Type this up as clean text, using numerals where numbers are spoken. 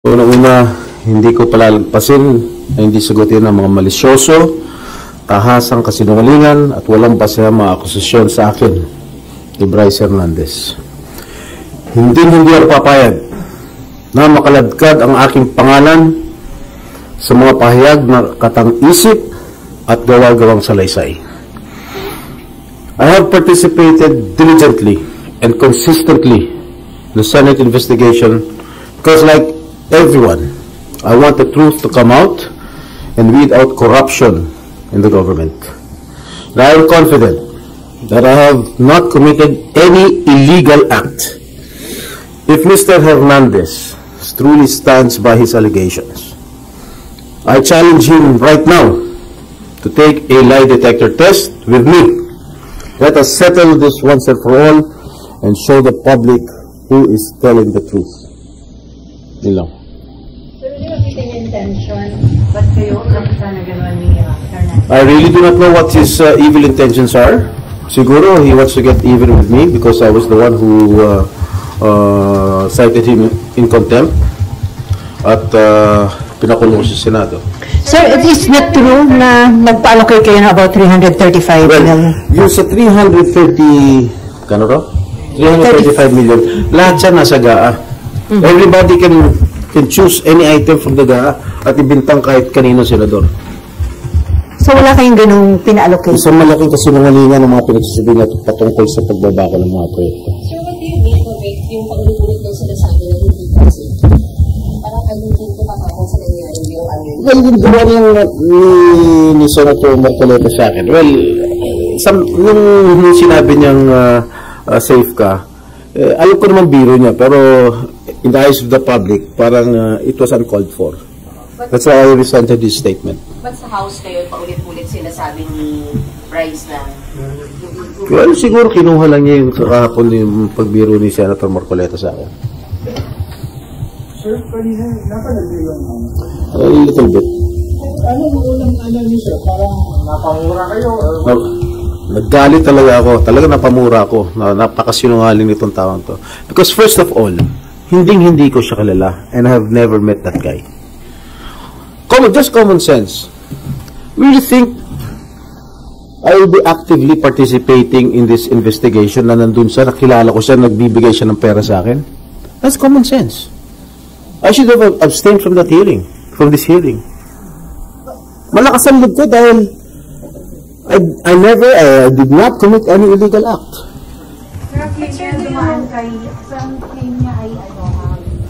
Una-una, hindi ko palalagpasin na hindi sagutin ang mga malisyoso, tahasang kasinungalingan at walang basehang mga akusasyon sa akin ni Bryce Hernandez. Hindi ako papayag na makaladkad ang aking pangalan sa mga pahayag na katang-isip at gawa-gawang salaysay. I have participated diligently and consistently in the Senate investigation because, like everyone, I want the truth to come out and weed out corruption in the government. And I am confident that I have not committed any illegal act if Mr. Hernandez truly stands by his allegations. I challenge him right now to take a lie detector test with me. Let us settle this once and for all and show the public who is telling the truth. Yun lang. So, really mabitin intention, ba't kayo nakita na gano'n ni Hernandez? I really do not know what his evil intentions are. Siguro he wants to get even with me because I was the one who cited him in contempt at pinakulong sa Senado. Sir, it is not true na nagpa-allocate kayo na about 335 million? Yung sa 330, kano ro? 335 million, lahat siya nasa GAA. Everybody can choose any item from the GAA at ibintang kahit kanino senador. So wala kayong ganung pina-allocate? Isang malaking kasinungalingan ng mga pinagsasabi na patungkol sa pagbabako ng mga proyekto. Sir, what do you mean of it, yung paulit-ulit ng sinasabi na hindi kasi? Parang hindi ko makakon sa nangyari yung ano? Well, yung gawa ni Senator Marcoleta sa akin. Well, yung sinabi niyang safe ka, alam ko naman biro niya, pero in the eyes of the public, parang it was uncalled for. That's why I resented this statement. Ba't sa House kayo paulit-ulit sinasabi ni Bryce na? Well, siguro kinuha lang niya yung kahapon yung pagbiro ni Senator Marcoleta sa akin. Sir, kanina, napanabilang naman. A little bit. Ano mo unang alam niyo, sir? Parang napamura kayo? Naggalit talaga ako. Talaga napamura ako. Napakasinungaling nitong taong to. Because first of all, hindi ko siya kilala. And I have never met that guy. Just common sense. Really think I will be actively participating in this investigation na nandun siya, nakilala ko siya, nagbibigay siya ng pera sa akin? That's common sense. I should have abstained from that hearing, from this hearing. Malakas ang loob ko dahil I did not commit any illegal act. Sir, dumaan kay